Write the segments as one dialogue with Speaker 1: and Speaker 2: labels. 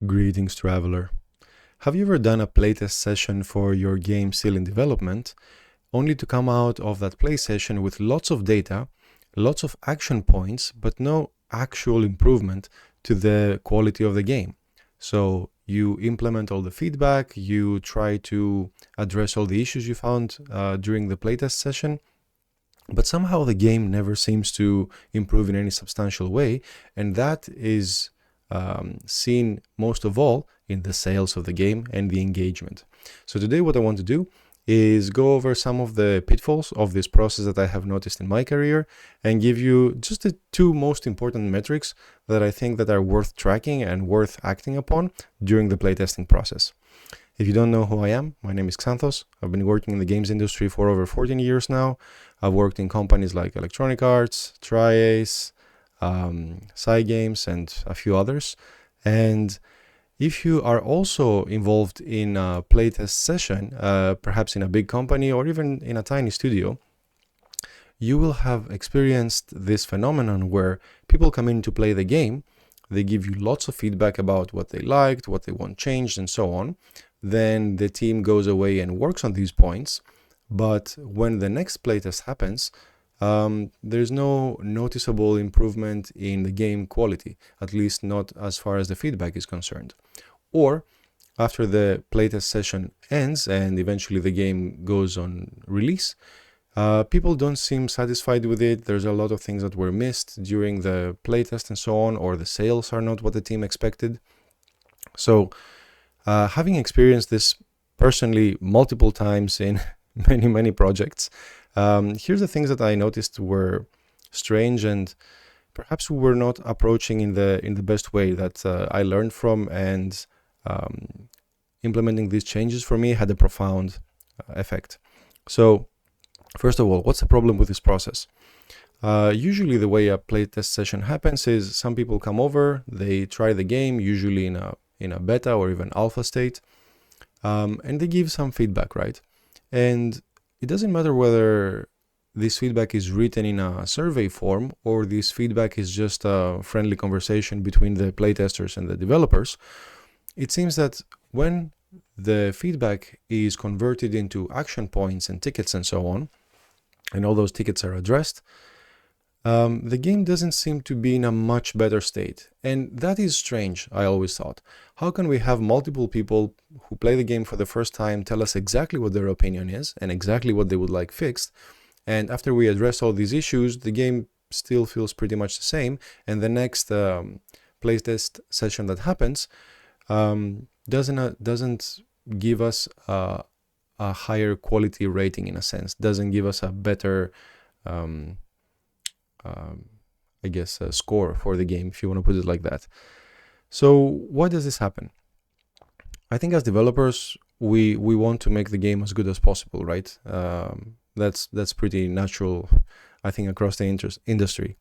Speaker 1: Greetings, traveler. Have you ever done a playtest session for your game still in development, only to come out of that play session with lots of data, lots of action points, but no actual improvement to the quality of the game? So you implement all the feedback, you try to address all the issues you found during the playtest session, but somehow the game never seems to improve in any substantial way, and that is seen most of all in the sales of the game and the engagement. So today what I want to do is go over some of the pitfalls of this process that I have noticed in my career and give you just the two most important metrics that I think that are worth tracking and worth acting upon during the playtesting process. If you don't know who I am, my name is Xanthos. I've been working in the games industry for over 14 years now. I've worked in companies like Electronic Arts, Tri-Ace, Cygames, and a few others. And if you are also involved in a playtest session, perhaps in a big company or even in a tiny studio, you will have experienced this phenomenon where people come in to play the game. They give you lots of feedback about what they liked, what they want changed, and so on. Then the team goes away and works on these points. But when the next playtest happens, there's no noticeable improvement in the game quality, at least not as far as the feedback is concerned. Or after the playtest session ends and eventually the game goes on release, people don't seem satisfied with it. There's a lot of things that were missed during the playtest and so on, or the sales are not what the team expected. So having experienced this personally multiple times in many projects, here's the things that I noticed were strange and perhaps we were not approaching in the best way that I learned from, and implementing these changes for me had a profound effect. So first of all, what's the problem with this process? Usually the way a playtest session happens is some people come over, they try the game, usually in a beta or even alpha state, and they give some feedback, right? And it doesn't matter whether this feedback is written in a survey form or this feedback is just a friendly conversation between the playtesters and the developers. It seems that when the feedback is converted into action points and tickets and so on, and all those tickets are addressed, the game doesn't seem to be in a much better state. And that is strange, I always thought. How can we have multiple people who play the game for the first time tell us exactly what their opinion is and exactly what they would like fixed, and after we address all these issues, the game still feels pretty much the same, and the next playtest session that happens doesn't give us a higher quality rating, in a sense, doesn't give us a better I guess a score for the game, if you want to put it like that. So why does this happen? I think as developers, we want to make the game as good as possible, right? That's pretty natural, I think, across the industry.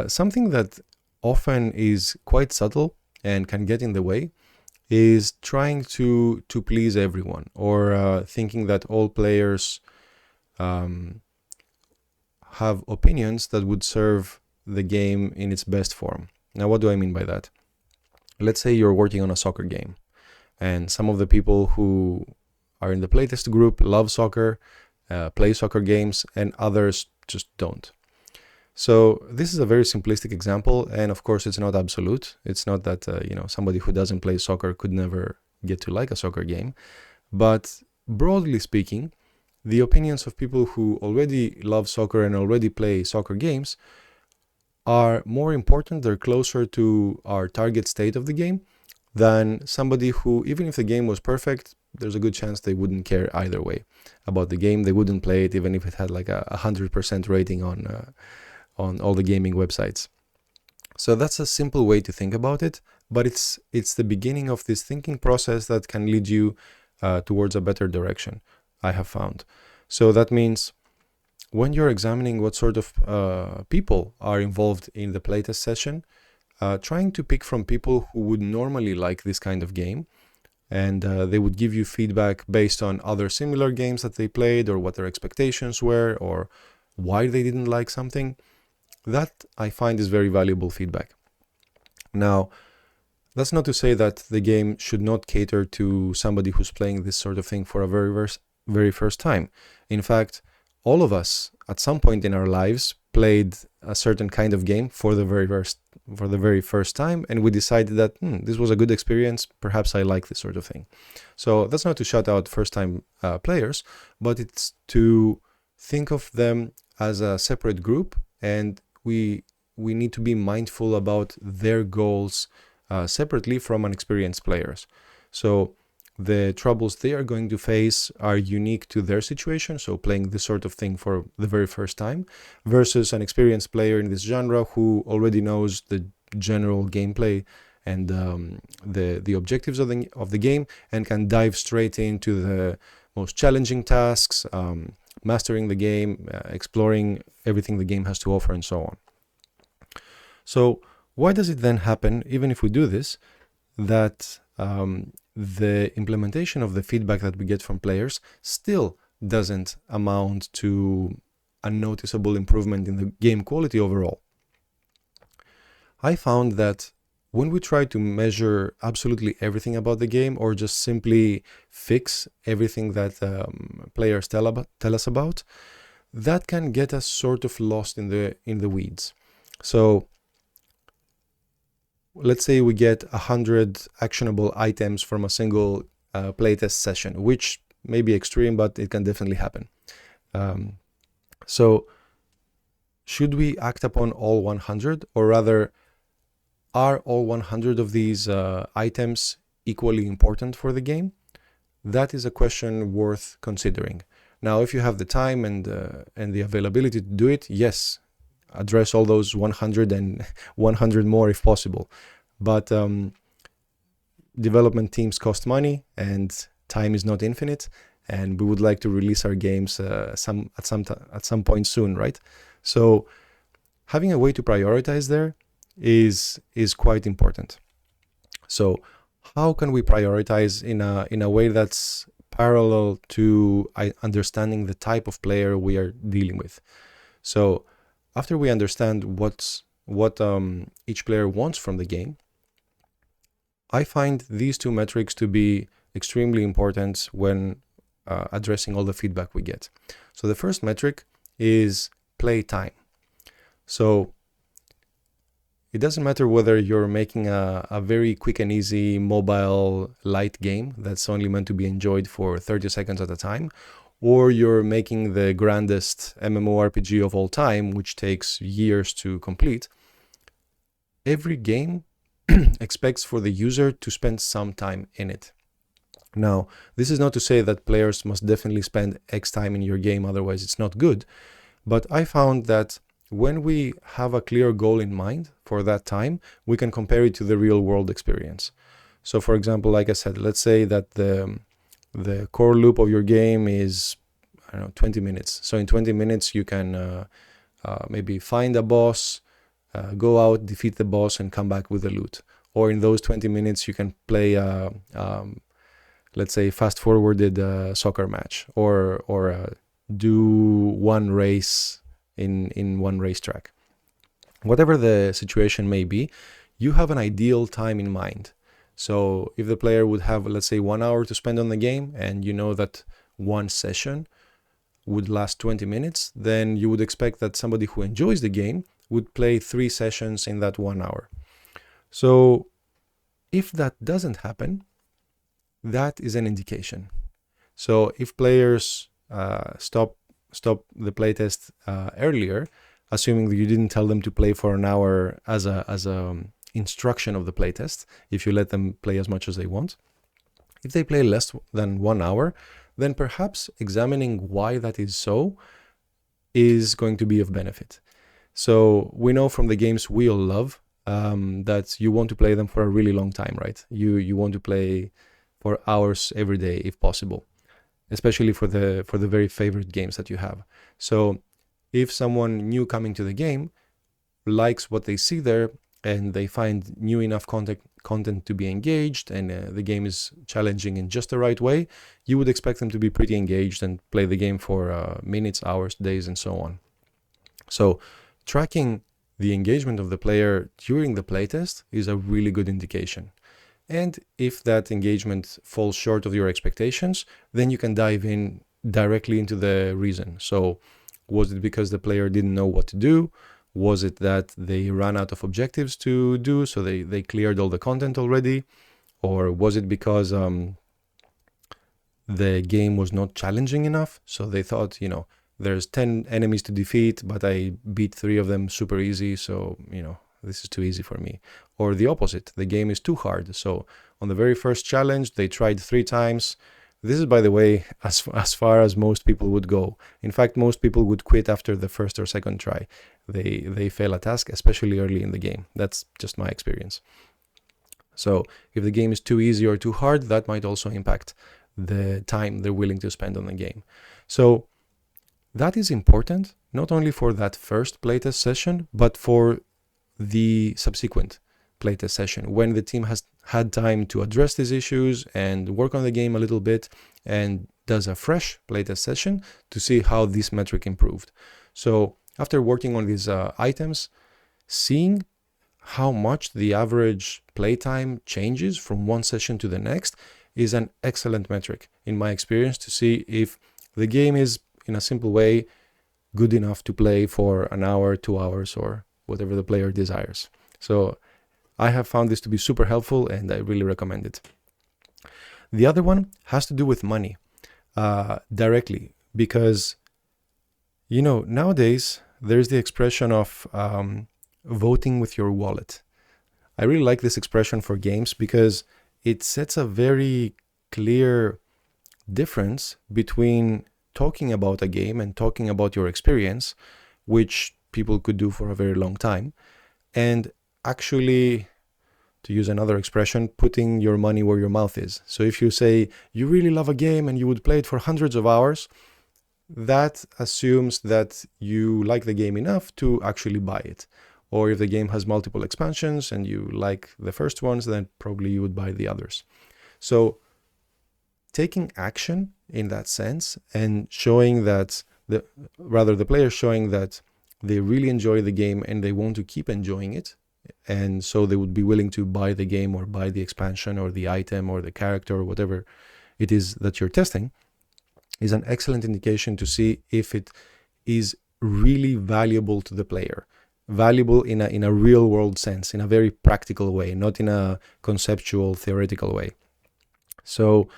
Speaker 1: Something that often is quite subtle and can get in the way is trying to please everyone, or thinking that all players have opinions that would serve the game in its best form. Now, what do I mean by that? Let's say you're working on a soccer game, and some of the people who are in the playtest group love soccer, play soccer games, and others just don't. So this is a very simplistic example, and of course it's not absolute. It's not that somebody who doesn't play soccer could never get to like a soccer game, but broadly speaking, the opinions of people who already love soccer and already play soccer games are more important. They're closer to our target state of the game than somebody who, even if the game was perfect, there's a good chance they wouldn't care either way about the game. They wouldn't play it even if it had like a 100% rating on all the gaming websites. So that's a simple way to think about it, but it's the beginning of this thinking process that can lead you towards a better direction, I have found. So that means when you're examining what sort of people are involved in the playtest session, trying to pick from people who would normally like this kind of game, and they would give you feedback based on other similar games that they played, or what their expectations were, or why they didn't like something. That I find is very valuable feedback. Now, That's not to say that the game should not cater to somebody who's playing this sort of thing for a very first time. In fact, all of us at some point in our lives played a certain kind of game for the very first time, and we decided that this was a good experience. Perhaps I like this sort of thing. So that's not to shut out first-time players, but it's to think of them as a separate group, and we need to be mindful about their goals separately from unexperienced players. So the troubles they are going to face are unique to their situation, so playing this sort of thing for the very first time, versus an experienced player in this genre who already knows the general gameplay and the objectives of the game, and can dive straight into the most challenging tasks, mastering the game, exploring everything the game has to offer, and so on. So why does it then happen, even if we do this, that the implementation of the feedback that we get from players still doesn't amount to a noticeable improvement in the game quality overall? I found that when we try to measure absolutely everything about the game, or just simply fix everything that players tell us about, that can get us sort of lost in the weeds. So let's say we get 100 actionable items from a single playtest session, which may be extreme, but it can definitely happen. So should we act upon all 100, or rather, are all 100 of these items equally important for the game? That is a question worth considering. Now, if you have the time and the availability to do it, yes, address all those 100 and 100 more if possible. But development teams cost money, and time is not infinite, and we would like to release our games at some point soon, right? So having a way to prioritize there is quite important. So how can we prioritize in a way that's parallel to understanding the type of player we are dealing with? So after we understand what each player wants from the game, I find these two metrics to be extremely important when addressing all the feedback we get. So the first metric is play time. So it doesn't matter whether you're making a very quick and easy mobile light game that's only meant to be enjoyed for 30 seconds at a time, or you're making the grandest MMORPG of all time, which takes years to complete. Every game expects for the user to spend some time in it. Now, this is not to say that players must definitely spend X time in your game, otherwise it's not good. But I found that when we have a clear goal in mind for that time, we can compare it to the real world experience. So for example, like I said, let's say that the core loop of your game is, 20 minutes. So in 20 minutes, you can maybe find a boss, go out, defeat the boss, and come back with the loot. Or in those 20 minutes, you can play, let's say, fast-forwarded soccer match, or do one race in one racetrack. Whatever the situation may be, you have an ideal time in mind. So if the player would have, let's say, 1 hour to spend on the game, and you know that one session would last 20 minutes, then you would expect that somebody who enjoys the game would play 3 sessions in that 1 hour. So if that doesn't happen, that is an indication. So if players stop the playtest earlier, assuming that you didn't tell them to play for an hour as a instruction of the playtest, if you let them play as much as they want, if they play less than 1 hour, then perhaps examining why that is so is going to be of benefit. So we know from the games we all love that you want to play them for a really long time, right? You want to play for hours every day if possible, especially for the very favorite games that you have. So if someone new coming to the game likes what they see there, and they find new enough content to be engaged, and the game is challenging in just the right way, you would expect them to be pretty engaged and play the game for minutes, hours, days, and so on. So tracking the engagement of the player during the playtest is a really good indication. And if that engagement falls short of your expectations, then you can dive in directly into the reason. So was it because the player didn't know what to do? Was it that they ran out of objectives to do, so they cleared all the content already? Or was it because the game was not challenging enough? So they thought, there's 10 enemies to defeat, but I beat 3 of them super easy, so, this is too easy for me. Or the opposite, the game is too hard. So on the very first challenge, they tried 3 times. This is, by the way, as far as most people would go. In fact, most people would quit after the first or second try. They fail a task, especially early in the game. That's just my experience. So if the game is too easy or too hard, that might also impact the time they're willing to spend on the game. So that is important, not only for that first playtest session, but for the subsequent playtest session, when the team has had time to address these issues and work on the game a little bit and does a fresh playtest session to see how this metric improved. So after working on these items, seeing how much the average playtime changes from one session to the next is an excellent metric, in my experience, to see if the game is, in a simple way, good enough to play for an hour, 2 hours, or whatever the player desires. So I have found this to be super helpful, and I really recommend it. The other one has to do with money directly, because, nowadays there's the expression of voting with your wallet. I really like this expression for games because it sets a very clear difference between talking about a game and talking about your experience, which people could do for a very long time, and actually, to use another expression, putting your money where your mouth is. So if you say you really love a game and you would play it for hundreds of hours, that assumes that you like the game enough to actually buy it. Or if the game has multiple expansions and you like the first ones, then probably you would buy the others. So taking action in that sense and showing that, the player showing that they really enjoy the game and they want to keep enjoying it, and so they would be willing to buy the game or buy the expansion or the item or the character or whatever it is that you're testing, is an excellent indication to see if it is really valuable to the player. Valuable in a real world sense, in a very practical way, not in a conceptual, theoretical way. So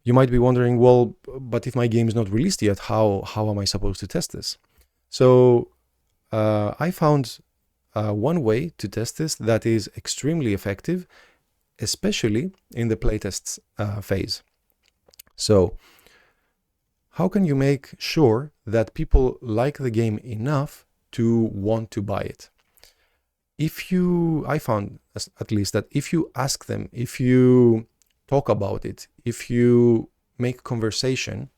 Speaker 1: you might be wondering, well, but if my game is not released yet, how am I supposed to test this? So I found one way to test this that is extremely effective, especially in the playtest phase. So how can you make sure that people like the game enough to want to buy it? I found at least that if you ask them, if you talk about it, if you make conversation,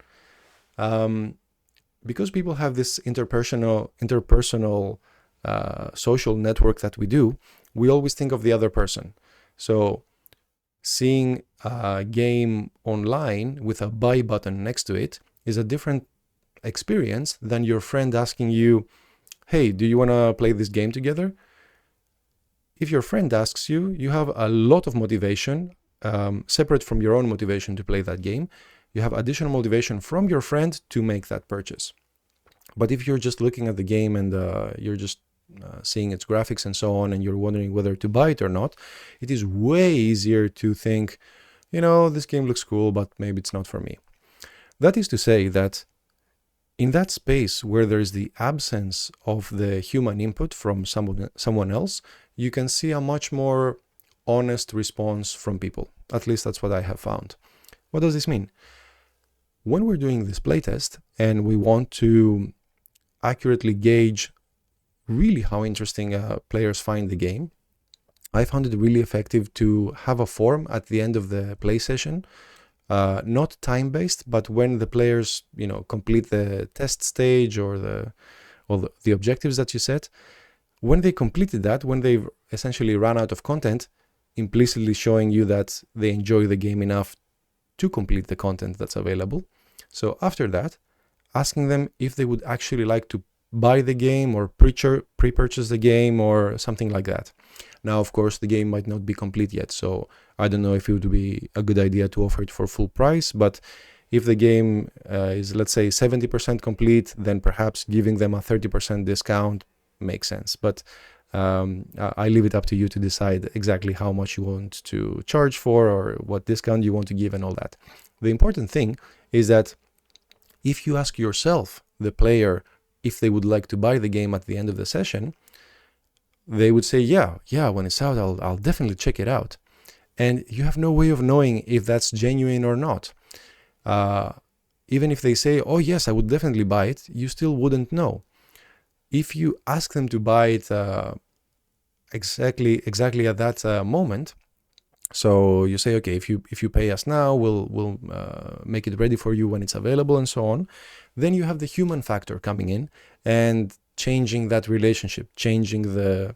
Speaker 1: because people have this interpersonal social network that we do, we always think of the other person. So seeing a game online with a buy button next to it is a different experience than your friend asking you, hey, do you want to play this game together? If your friend asks you, you have a lot of motivation, separate from your own motivation to play that game. You have additional motivation from your friend to make that purchase. But if you're just looking at the game and you're just seeing its graphics and so on, and you're wondering whether to buy it or not, it is way easier to think, this game looks cool, but maybe it's not for me. That is to say that in that space where there's the absence of the human input from someone else, you can see a much more honest response from people. At least that's what I have found. What does this mean? When we're doing this playtest and we want to accurately gauge really how interesting players find the game, I found it really effective to have a form at the end of the play session, not time-based, but when the players, complete the test stage or the objectives that you set, when they completed that, when they've essentially run out of content, implicitly showing you that they enjoy the game enough to complete the content that's available. So after that, asking them if they would actually like to buy the game or pre-purchase the game or something like that. Now, of course, the game might not be complete yet, so I don't know if it would be a good idea to offer it for full price, but if the game is, let's say, 70% complete, then perhaps giving them a 30% discount makes sense. But I leave it up to you to decide exactly how much you want to charge for or what discount you want to give and all that. The important thing is that if you ask yourself, the player, if they would like to buy the game at the end of the session, they would say, yeah, when it's out, I'll definitely check it out. And you have no way of knowing if that's genuine or not. Even if they say, oh yes, I would definitely buy it, you still wouldn't know. If you ask them to buy it exactly at that moment, so you say, okay, if you pay us now, we'll make it ready for you when it's available and so on. Then you have the human factor coming in and changing that relationship, changing the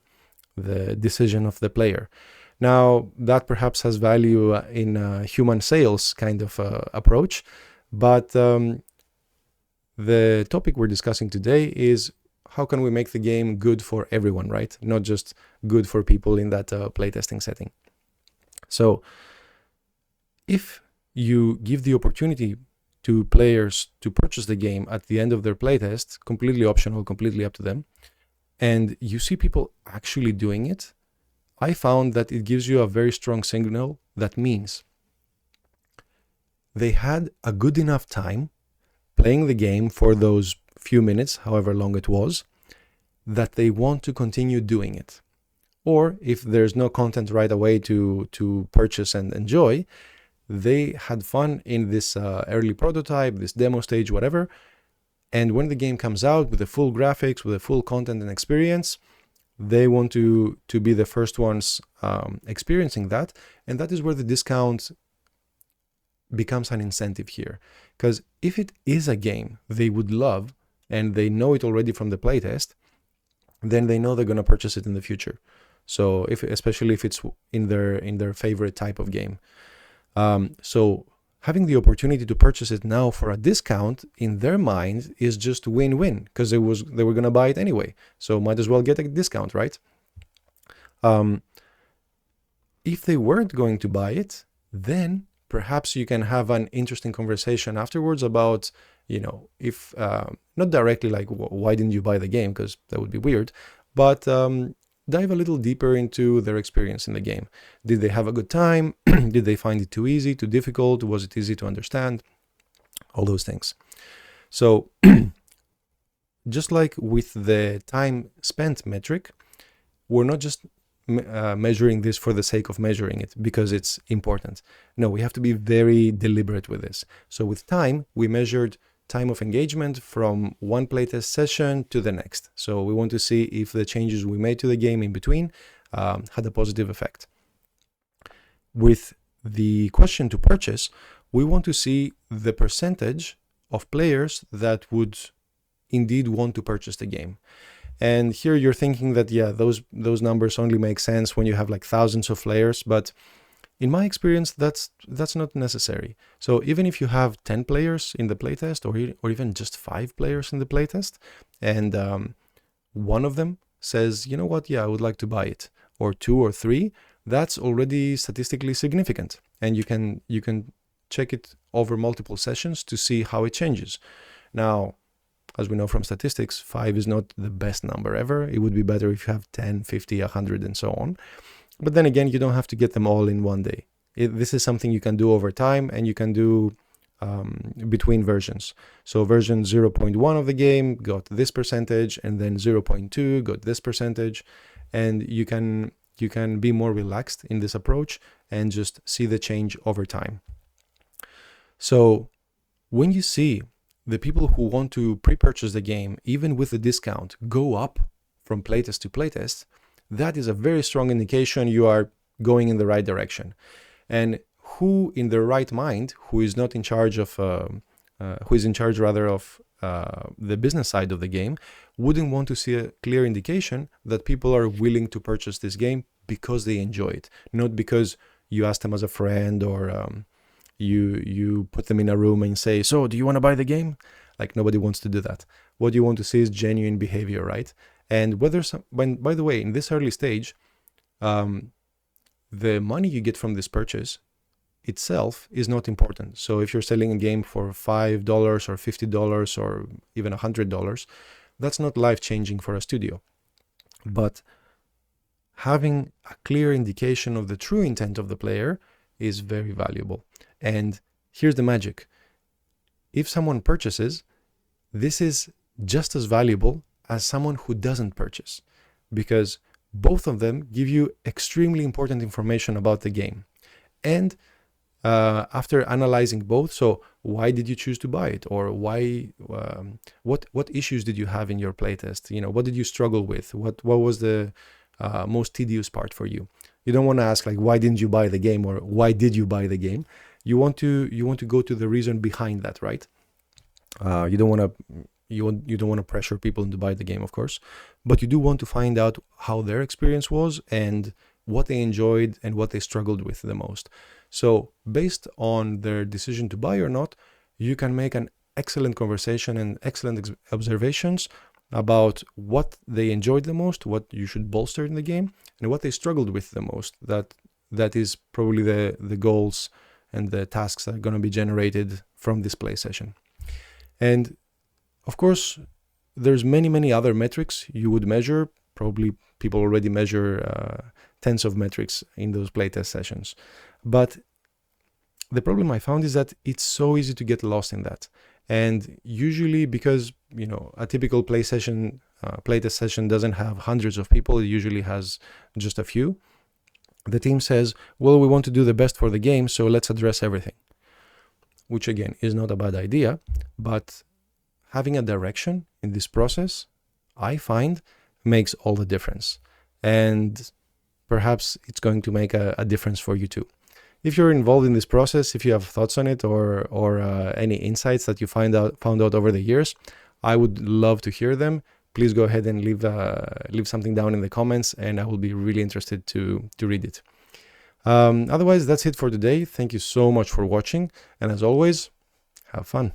Speaker 1: decision of the player. Now, that perhaps has value in a human sales kind of approach, but the topic we're discussing today is how can we make the game good for everyone, right? Not just good for people in that playtesting setting. So if you give the opportunity to players to purchase the game at the end of their playtest, completely optional, completely up to them, and you see people actually doing it, I found that it gives you a very strong signal that means they had a good enough time playing the game for those few minutes, however long it was, that they want to continue doing it. Or if there's no content right away to purchase and enjoy, they had fun in this early prototype, this demo stage, whatever. And when the game comes out with the full graphics, with the full content and experience, they want to be the first ones experiencing that. And that is where the discount becomes an incentive here. Because if it is a game they would love and they know it already from the playtest, then they know they're going to purchase it in the future. So especially if it's in their favorite type of game. So having the opportunity to purchase it now for a discount in their mind is just win-win, because they were going to buy it anyway. So might as well get a discount, right? If they weren't going to buy it, then perhaps you can have an interesting conversation afterwards about, if not directly like, why didn't you buy the game? Because that would be weird, but dive a little deeper into their experience in the game. Did they have a good time? Did they find it too easy, too difficult? Was it easy to understand? All those things. So just like with the time spent metric, we're not just measuring this for the sake of measuring it because it's important. No, we have to be very deliberate with this. So with time, we measured time of engagement from one playtest session to the next. So we want to see if the changes we made to the game in between had a positive effect. With the question to purchase, we want to see the percentage of players that would indeed want to purchase the game. And here you're thinking that, yeah, those numbers only make sense when you have like thousands of players, but in my experience, that's not necessary. So even if you have 10 players in the playtest, or even just 5 players in the playtest, and one of them says, you know what, yeah, I would like to buy it, or 2 or 3, that's already statistically significant. And you can check it over multiple sessions to see how it changes. Now, as we know from statistics, 5 is not the best number ever. It would be better if you have 10, 50, 100, and so on. But then again, you don't have to get them all in one day. This is something you can do over time, and you can do between versions. So version 0.1 of the game got this percentage, and then 0.2 got this percentage, and you can be more relaxed in this approach and just see the change over time. So when you see the people who want to pre-purchase the game, even with the discount, go up from playtest to playtest, that is a very strong indication you are going in the right direction. And who in their right mind, who is not in charge of, who is in charge rather of the business side of the game, wouldn't want to see a clear indication that people are willing to purchase this game because they enjoy it, not because you ask them as a friend, or you put them in a room and say, so do you want to buy the game? Like, nobody wants to do that. What you want to see is genuine behavior, right? And whether by the way, in this early stage, the money you get from this purchase itself is not important. So if you're selling a game for $5 or $50 or even $100, that's not life-changing for a studio. But having a clear indication of the true intent of the player is very valuable. And here's the magic. If someone purchases, this is just as valuable as someone who doesn't purchase, because both of them give you extremely important information about the game. And after analyzing both, so why did you choose to buy it, or why, what issues did you have in your playtest? You know, what did you struggle with? What was the most tedious part for you? You don't want to ask like, why didn't you buy the game, or why did you buy the game? You want to go to the reason behind that, right? You don't want to pressure people into buy the game, of course, but you do want to find out how their experience was and what they enjoyed and what they struggled with the most. So based on their decision to buy or not, you can make an excellent conversation and excellent observations about what they enjoyed the most, what you should bolster in the game, and what they struggled with the most. That is probably the goals and the tasks that are going to be generated from this play session. And of course, there's many other metrics you would measure. Probably people already measure tens of metrics in those playtest sessions. But the problem I found is that it's so easy to get lost in that. And usually, because a typical playtest session doesn't have hundreds of people, it usually has just a few. The team says, well, we want to do the best for the game, so let's address everything. Which again is not a bad idea, but having a direction in this process, I find, makes all the difference. And perhaps it's going to make a difference for you too. If you're involved in this process, if you have thoughts on it or any insights that you found out over the years, I would love to hear them. Please go ahead and leave something down in the comments, and I will be really interested to read it. Otherwise, that's it for today. Thank you so much for watching, and as always, have fun.